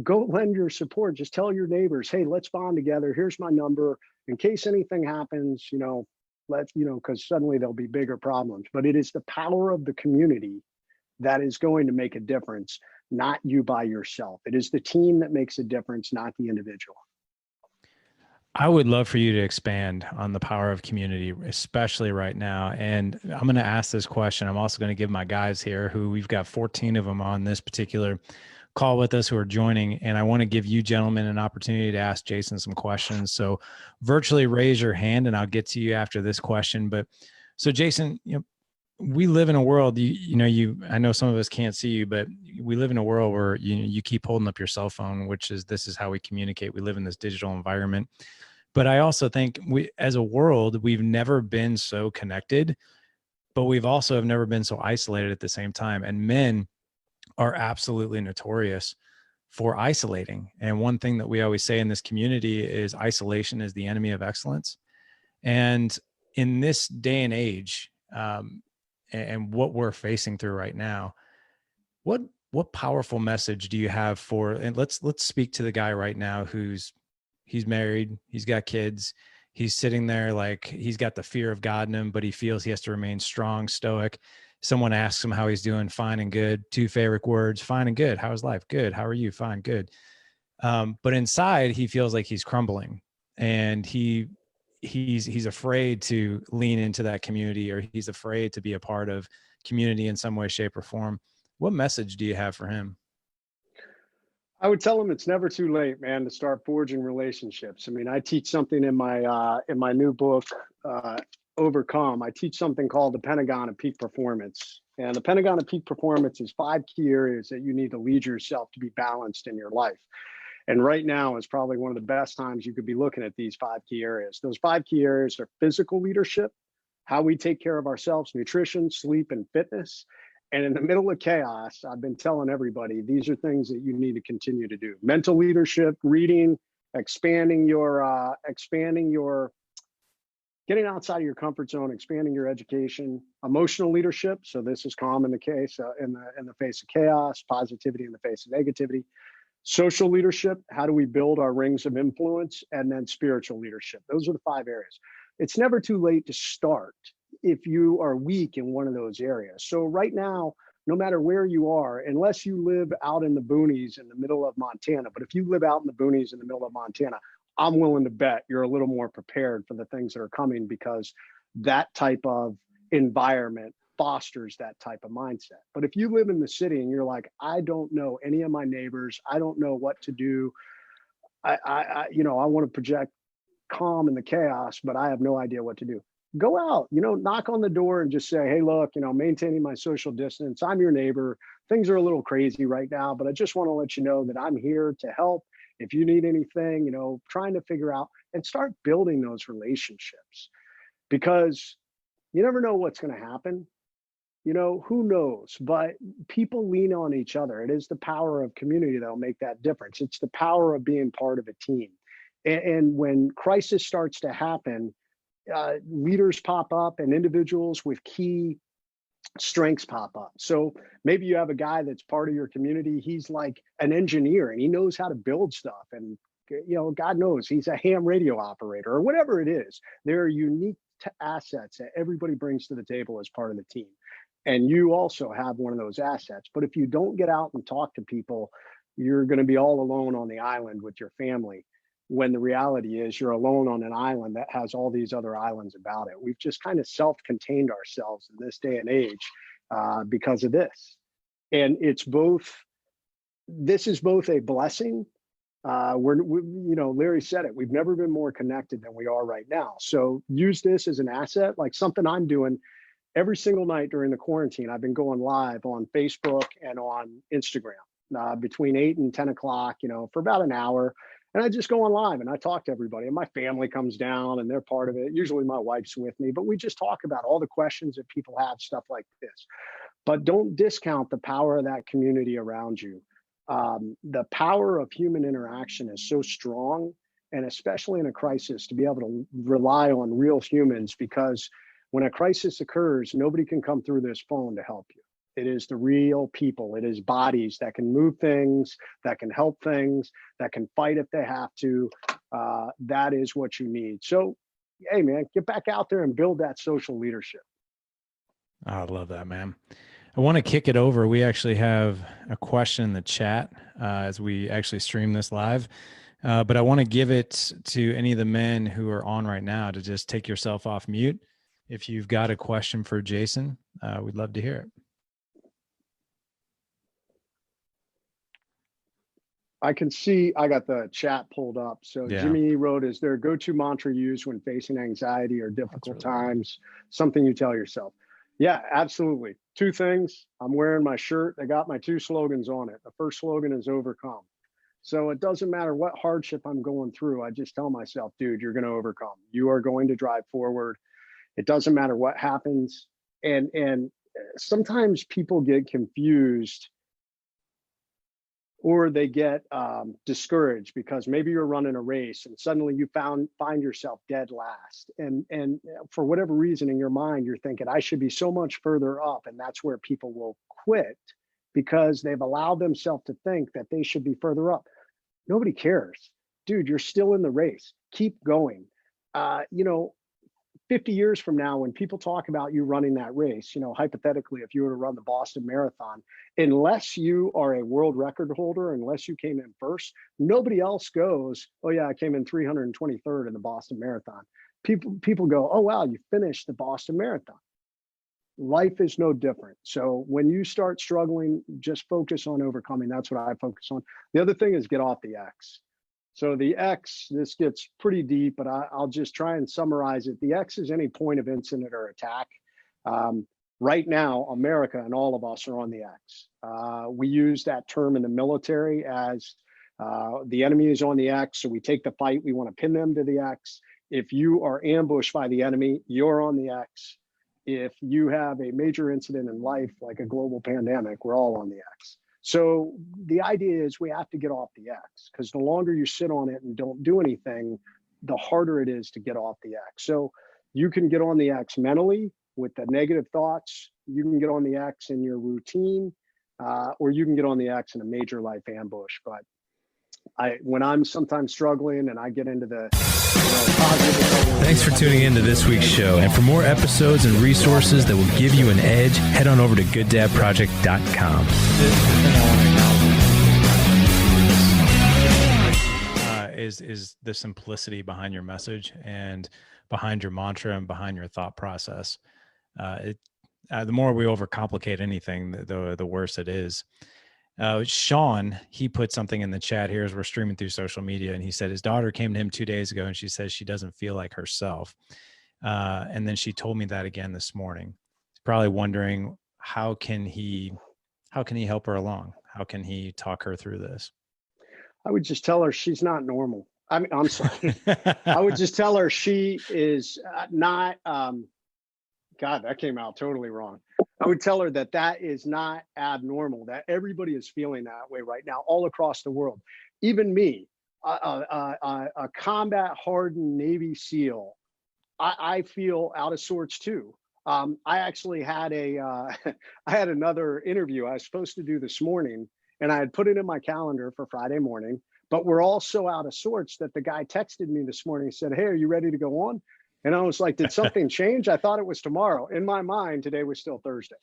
go lend your support. Just tell your neighbors, hey, let's bond together. Here's my number. In case anything happens, because suddenly there'll be bigger problems. But it is the power of the community that is going to make a difference, not you by yourself. It is the team that makes a difference, not the individual. I would love for you to expand on the power of community, especially right now. And I'm going to ask this question. I'm also going to give my guys here, who we've got 14 of them on this particular call with us, who are joining. And I want to give you gentlemen an opportunity to ask Jason some questions. So virtually raise your hand and I'll get to you after this question. But so Jason, we live in a world, I know some of us can't see you, but we live in a world where you keep holding up your cell phone, this is how we communicate. We live in this digital environment. But I also think as a world, we've never been so connected, but we've also have never been so isolated at the same time. And men are absolutely notorious for isolating. And one thing that we always say in this community is isolation is the enemy of excellence. And in this day and age, and what we're facing through right now, what powerful message do you have for, and let's speak to the guy right now he's married, he's got kids, he's sitting there like he's got the fear of God in him, but he feels he has to remain strong, stoic. Someone asks him how he's doing, fine and good. 2 favorite words, fine and good. How's life? Good. How are you? Fine, good. But inside he feels like he's crumbling, and he's afraid to lean into that community, or he's afraid to be a part of community in some way, shape, or form. What message do you have for him? I would tell them it's never too late, man, to start forging relationships. I mean, I teach something in my new book, Overcome. I teach something called the Pentagon of Peak Performance. And the Pentagon of Peak Performance is 5 key areas that you need to lead yourself to be balanced in your life. And right now is probably one of the best times you could be looking at these 5 key areas. Those 5 key areas are physical leadership, how we take care of ourselves, nutrition, sleep, and fitness. And in the middle of chaos, I've been telling everybody, these are things that you need to continue to do. Mental leadership, reading, expanding your getting outside of your comfort zone, expanding your education, emotional leadership. So this is calm in the case in the face of chaos, positivity in the face of negativity. Social leadership, how do we build our rings of influence? And then spiritual leadership. Those are the 5 areas. It's never too late to start if you are weak in one of those areas. So right now, no matter where you are, unless you live out in the boonies in the middle of Montana, but if you live out in the boonies in the middle of Montana, I'm willing to bet you're a little more prepared for the things that are coming, because that type of environment fosters that type of mindset. But if you live in the city and you're like, I don't know any of my neighbors, I don't know what to do. I want to project calm in the chaos, but I have no idea what to do. Go out, knock on the door and just say, hey, look, maintaining my social distance. I'm your neighbor. Things are a little crazy right now, but I just want to let you know that I'm here to help. If you need anything, trying to figure out and start building those relationships, because you never know what's going to happen. Who knows? But people lean on each other. It is the power of community that'll make that difference. It's the power of being part of a team. And when crisis starts to happen, leaders pop up and individuals with key strengths pop up. So maybe you have a guy that's part of your community. He's like an engineer and he knows how to build stuff. And, God knows he's a ham radio operator or whatever it is. There are unique assets that everybody brings to the table as part of the team. And you also have one of those assets. But if you don't get out and talk to people, you're going to be all alone on the island with your family, when the reality is you're alone on an island that has all these other islands about it. We've just kind of self-contained ourselves in this day and age because of this. And this is both a blessing. Larry said it, we've never been more connected than we are right now. So use this as an asset, like something I'm doing every single night during the quarantine. I've been going live on Facebook and on Instagram between 8 and 10 o'clock, for about an hour. And I just go on live and I talk to everybody, and my family comes down and they're part of it. Usually my wife's with me, but we just talk about all the questions that people have, stuff like this. But don't discount the power of that community around you. The power of human interaction is so strong, and especially in a crisis, to be able to rely on real humans, because when a crisis occurs, nobody can come through this phone to help you. It is the real people. It is bodies that can move things, that can help things, that can fight if they have to. That is what you need. So, hey, man, get back out there and build that social leadership. I love that, man. I want to kick it over. We actually have a question in the chat as we actually stream this live. But I want to give it to any of the men who are on right now to just take yourself off mute. If you've got a question for Jason, we'd love to hear it. I can see I got the chat pulled up. So yeah. Jimmy wrote, is there a go-to mantra used when facing anxiety or difficult times? Something you tell yourself. Yeah, absolutely. 2 things. I'm wearing my shirt. I got my 2 slogans on it. The first slogan is overcome. So it doesn't matter what hardship I'm going through. I just tell myself, dude, you're going to overcome. You are going to drive forward. It doesn't matter what happens. And sometimes people get confused, or they get discouraged because maybe you're running a race and suddenly you find yourself dead last. And for whatever reason in your mind, you're thinking, I should be so much further up. And that's where people will quit, because they've allowed themselves to think that they should be further up. Nobody cares. Dude, you're still in the race. Keep going. 50 years from now, when people talk about you running that race, hypothetically, if you were to run the Boston Marathon, unless you are a world record holder, unless you came in first, nobody else goes, oh yeah, I came in 323rd in the Boston Marathon. People go, oh wow, you finished the Boston Marathon. Life is no different. So when you start struggling, just focus on overcoming. That's what I focus on. The other thing is get off the X. So the X, this gets pretty deep, but I'll just try and summarize it. The X is any point of incident or attack. Right now, America and all of us are on the X. We use that term in the military as the enemy is on the X, so we take the fight. We want to pin them to the X. If you are ambushed by the enemy, you're on the X. If you have a major incident in life, like a global pandemic, we're all on the X. So the idea is we have to get off the X, because the longer you sit on it and don't do anything, the harder it is to get off the X. So You can get on the X mentally with the negative thoughts. You can get on the X in your routine, or you can get on the X in a major life ambush. But when I'm sometimes struggling and I get into the positive. Thanks for tuning in to this week's show. And for more episodes and resources that will give you an edge, head on over to gooddadproject.com. Is the simplicity behind your message and behind your mantra and behind your thought process. The more we overcomplicate anything, the worse it is. Sean, he put something in the chat here as we're streaming through social media, and he said his daughter came to him 2 days ago and she says she doesn't feel like herself. And then she told me that again this morning. He's probably wondering, how can he help her along? How can he talk her through this? I would just tell her she's not normal. I mean, I'm sorry. I would just tell her she is not, God, that came out totally wrong. I would tell her that is not abnormal, that everybody is feeling that way right now, all across the world. Even me, a combat hardened Navy SEAL, I feel out of sorts too. I actually had I had another interview I was supposed to do this morning, and I had put it in my calendar for Friday morning, but we're all so out of sorts that the guy texted me this morning and said, "Hey, are you ready to go on?" And I was like, did something change? I thought it was tomorrow. In my mind, today was still Thursday.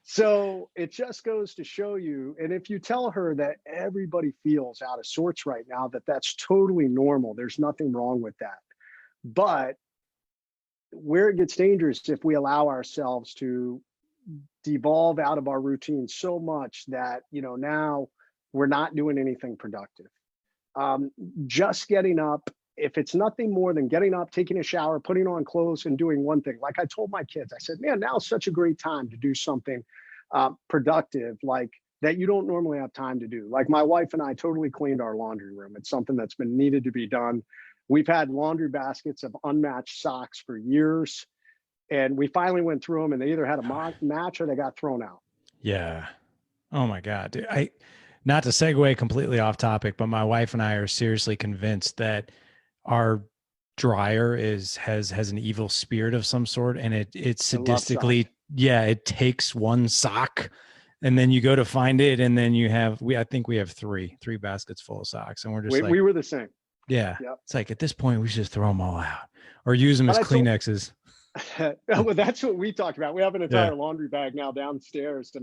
So it just goes to show you, and if you tell her that everybody feels out of sorts right now, that's totally normal. There's nothing wrong with that. But where it gets dangerous is if we allow ourselves to devolve out of our routine so much that, now we're not doing anything productive. Just getting up, if it's nothing more than getting up, taking a shower, putting on clothes, and doing one thing. Like I told my kids, I said, man, now's such a great time to do something productive, like that you don't normally have time to do. Like my wife and I totally cleaned our laundry room. It's something that's been needed to be done. We've had laundry baskets of unmatched socks for years. And we finally went through them, and they either had a match or they got thrown out. Yeah. Oh my God. Dude, not to segue completely off topic, but my wife and I are seriously convinced that our dryer has an evil spirit of some sort, and it sadistically, it takes one sock, and then you go to find it, and then I think we have three baskets full of socks, and we're just we were the same. Yeah. Yep. It's like, at this point we should just throw them all out or use them as Kleenexes. Well, that's what we talked about. We have an entire laundry bag now downstairs,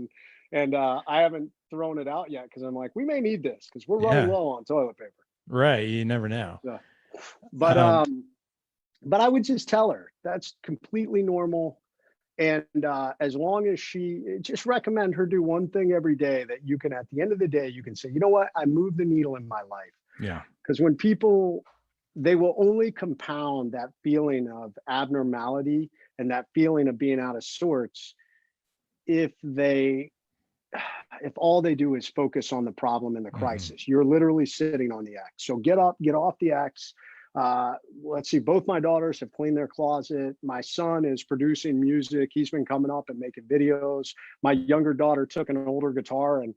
and I haven't thrown it out yet because I'm like, we may need this because we're running low on toilet paper. Right. You never know. But I would just tell her that's completely normal. And as long as just recommend her do one thing every day that you can, at the end of the day, you can say, you know what, I moved the needle in my life. Yeah. Because when people, they will only compound that feeling of abnormality and that feeling of being out of sorts if all they do is focus on the problem and the crisis. You're literally sitting on the X. So get up, get off the X. Let's see, both my daughters have cleaned their closet. My son is producing music. He's been coming up and making videos. My younger daughter took an older guitar, and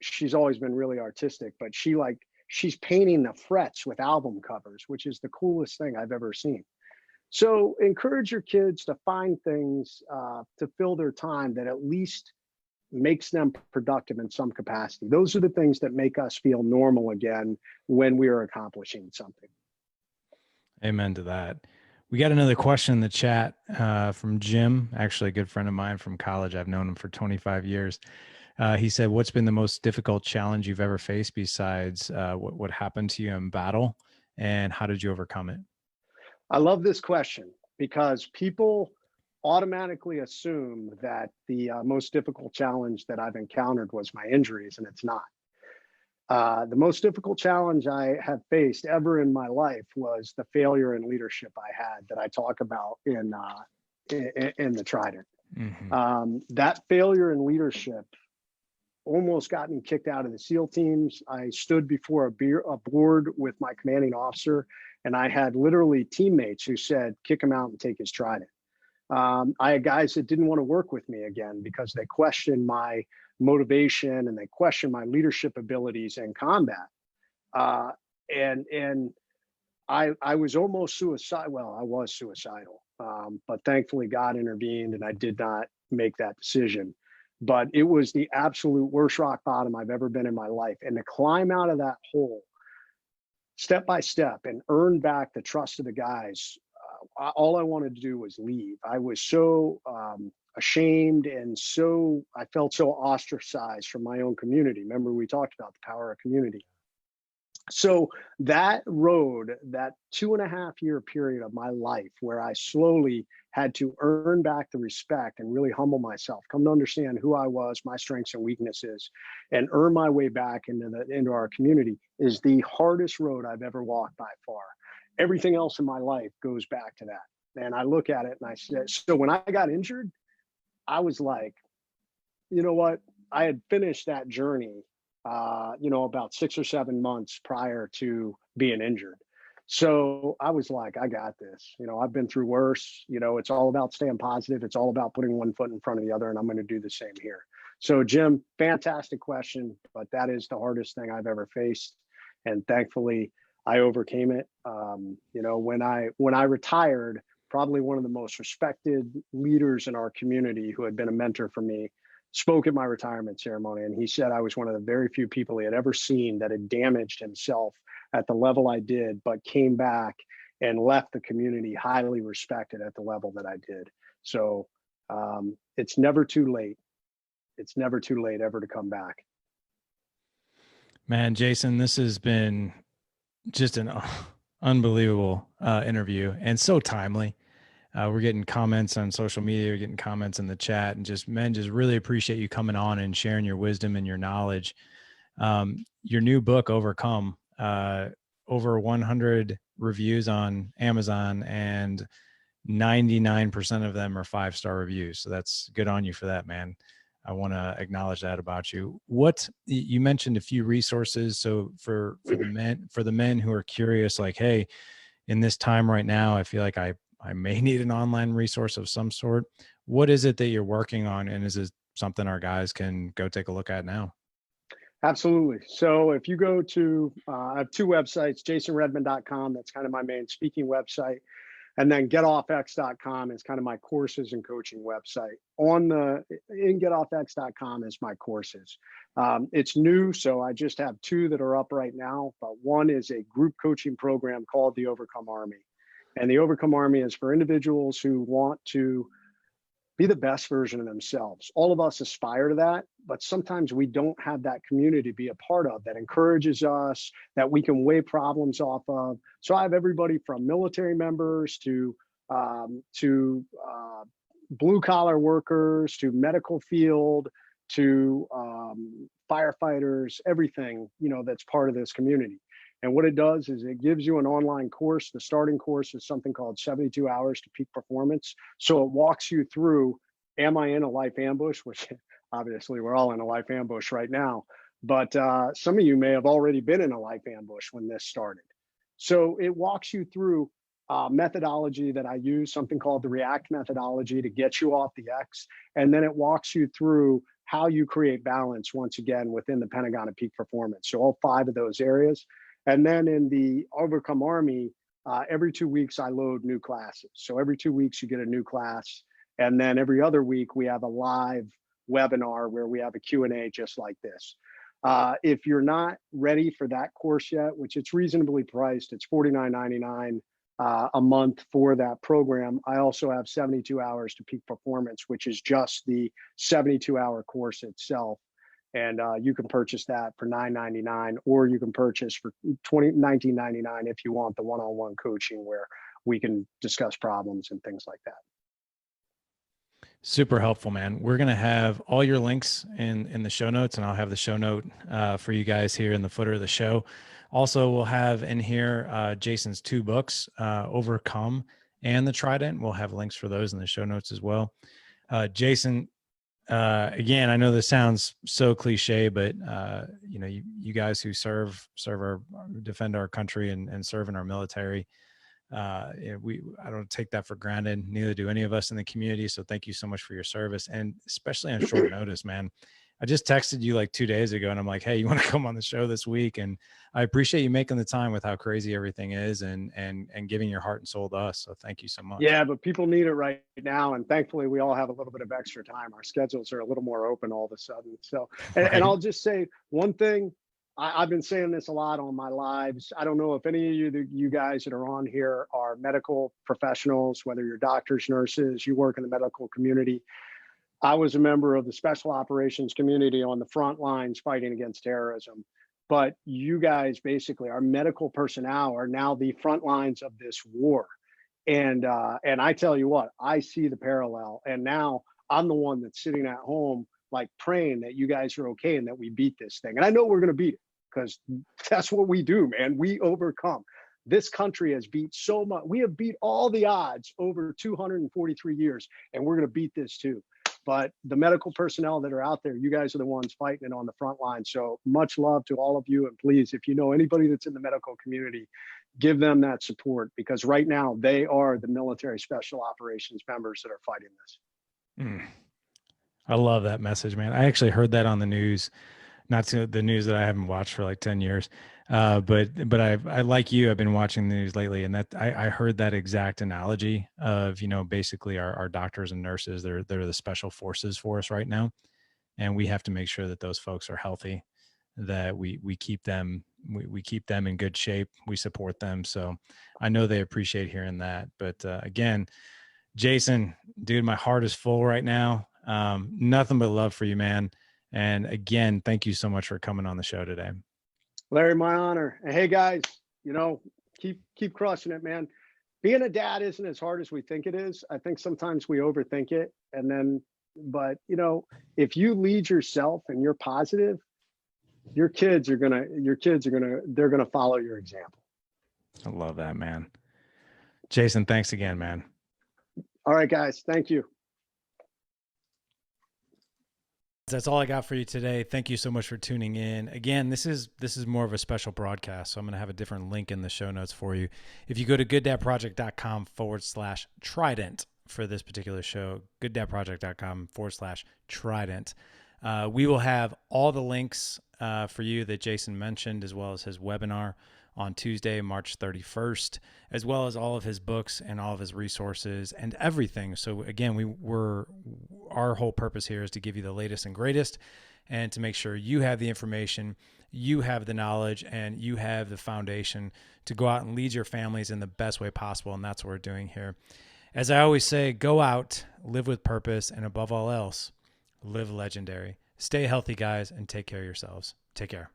she's always been really artistic, but she's painting the frets with album covers, which is the coolest thing I've ever seen. So encourage your kids to find things to fill their time that at least makes them productive in some capacity. Those are the things that make us feel normal again when we are accomplishing something. Amen to that. We got another question in the chat from Jim, actually a good friend of mine from college. I've known him for 25 years. He said, what's been the most difficult challenge you've ever faced besides what happened to you in battle, and how did you overcome it? I love this question because people automatically assume that the most difficult challenge that I've encountered was my injuries, and it's not. The most difficult challenge I have faced ever in my life was the failure in leadership I had that I talk about in the Trident. That failure in leadership almost got me kicked out of the SEAL teams. I stood before a board with my commanding officer, and I had literally teammates who said, kick him out and take his Trident. I had guys that didn't want to work with me again because they questioned my motivation and they questioned my leadership abilities in combat. And I was almost suicidal. Well, I was suicidal, but thankfully God intervened, and I did not make that decision. But it was the absolute worst rock bottom I've ever been in my life, and to climb out of that hole step by step and earn back the trust of the guys. All I wanted to do was leave. I was so ashamed, and so I felt so ostracized from my own community. Remember, we talked about the power of community. So that road, that 2.5 year period of my life where I slowly had to earn back the respect and really humble myself, come to understand who I was, my strengths and weaknesses, and earn my way back into our community, is the hardest road I've ever walked by far. Everything else in my life goes back to that. And I look at it and I said, so when I got injured, I was like, you know what? I had finished that journey, about 6 or 7 months prior to being injured. So I was like, I got this. I've been through worse. It's all about staying positive. It's all about putting one foot in front of the other, and I'm going to do the same here. So, Jim, fantastic question, but that is the hardest thing I've ever faced, and thankfully, I overcame it. When I retired, probably one of the most respected leaders in our community who had been a mentor for me spoke at my retirement ceremony, and he said I was one of the very few people he had ever seen that had damaged himself at the level I did, but came back and left the community highly respected at the level that I did. So it's never too late. It's never too late ever to come back. Man, Jason, this has been just an unbelievable interview, and so timely. We're getting comments on social media, we're getting comments in the chat, and just really appreciate you coming on and sharing your wisdom and your knowledge. Your new book, Overcome, over 100 reviews on Amazon, and 99% of them are 5-star reviews. So that's good on you for that, man. I want to acknowledge that about you. What you mentioned a few resources. So for the men who are curious, like, hey, in this time right now, I feel like I may need an online resource of some sort. What is it that you're working on? And is it something our guys can go take a look at now? Absolutely. So if you go to, I have two websites, jasonredman.com. That's kind of my main speaking website. And then getoffx.com is kind of my courses and coaching website. In getoffx.com is my courses. It's new, so I just have two that are up right now. But one is a group coaching program called the Overcome Army. And the Overcome Army is for individuals who want to be the best version of themselves. All of us aspire to that, but sometimes we don't have that community to be a part of that encourages us, that we can weigh problems off of. So I have everybody from military members to blue collar workers, to medical field, to firefighters, everything, that's part of this community. And what it does is it gives you an online course. The starting course is something called 72 Hours to Peak Performance. So it walks you through, am I in a life ambush? Which obviously we're all in a life ambush right now. But some of you may have already been in a life ambush when this started. So it walks you through methodology that I use, something called the REACT methodology, to get you off the X. And then it walks you through how you create balance, once again, within the Pentagon of Peak Performance. So all 5 of those areas. And then in the Overcome Army, every 2 weeks, I load new classes. So every 2 weeks, you get a new class. And then every other week, we have a live webinar where we have a Q&A just like this. If you're not ready for that course yet, which it's reasonably priced, it's $49.99 a month for that program. I also have 72 Hours to Peak Performance, which is just the 72-hour course itself. And you can purchase that for $9.99, or you can purchase for $19.99 if you want the one-on-one coaching where we can discuss problems and things like that. Super helpful, man. We're going to have all your links in the show notes, and I'll have the show note for you guys here in the footer of the show. Also, we'll have in here Jason's 2 books, Overcome and the Trident. We'll have links for those in the show notes as well. Jason, again, I know this sounds so cliche, but you guys who defend our country and serve in our military, I don't take that for granted. Neither do any of us in the community. So thank you so much for your service, and especially on short notice, man. I just texted you like 2 days ago and I'm like, hey, you want to come on the show this week? And I appreciate you making the time with how crazy everything is and giving your heart and soul to us. So thank you so much. Yeah, but people need it right now. And thankfully, we all have a little bit of extra time. Our schedules are a little more open all of a sudden. So, and, Right. and I'll just say one thing. I've been saying this a lot on my lives. I don't know if any of you guys that are on here are medical professionals, whether you're doctors, nurses, you work in the medical community. I was a member of the special operations community on the front lines fighting against terrorism. But you guys basically, our medical personnel, are now the front lines of this war. And I tell you what, I see the parallel. And now I'm the one that's sitting at home, like praying that you guys are okay and that we beat this thing. And I know we're going to beat it because that's what we do, man. We overcome. This country has beat so much. We have beat all the odds over 243 years, and we're going to beat this too. But the medical personnel that are out there, you guys are the ones fighting it on the front line. So much love to all of you. And please, if you know anybody that's in the medical community, give them that support, because right now they are the military special operations members that are fighting this. I love that message, man. I actually heard that on the news, not to the news that I haven't watched for like 10 years. But I like you, I've been watching the news lately, and that I heard that exact analogy of, basically our doctors and nurses, they're the special forces for us right now. And we have to make sure that those folks are healthy, that we keep them, we keep them in good shape. We support them. So I know they appreciate hearing that. But again, Jason, dude, my heart is full right now. Nothing but love for you, man. And again, thank you so much for coming on the show today. Larry, my honor. And hey guys, keep crushing it, man. Being a dad isn't as hard as we think it is. I think sometimes we overthink it. But if you lead yourself and you're positive, they're gonna follow your example. I love that, man. Jason, thanks again, man. All right, guys. Thank you. That's all I got for you today. Thank you so much for tuning in. Again, this is more of a special broadcast, so I'm going to have a different link in the show notes for you. If you go to gooddadproject.com/Trident for this particular show, gooddadproject.com/Trident, we will have all the links for you that Jason mentioned, as well as his webinar on Tuesday, March 31st, as well as all of his books and all of his resources and everything. So again, our whole purpose here is to give you the latest and greatest, and to make sure you have the information, you have the knowledge, and you have the foundation to go out and lead your families in the best way possible. And that's what we're doing here. As I always say, go out, live with purpose, and above all else, live legendary. Stay healthy, guys, and take care of yourselves. Take care.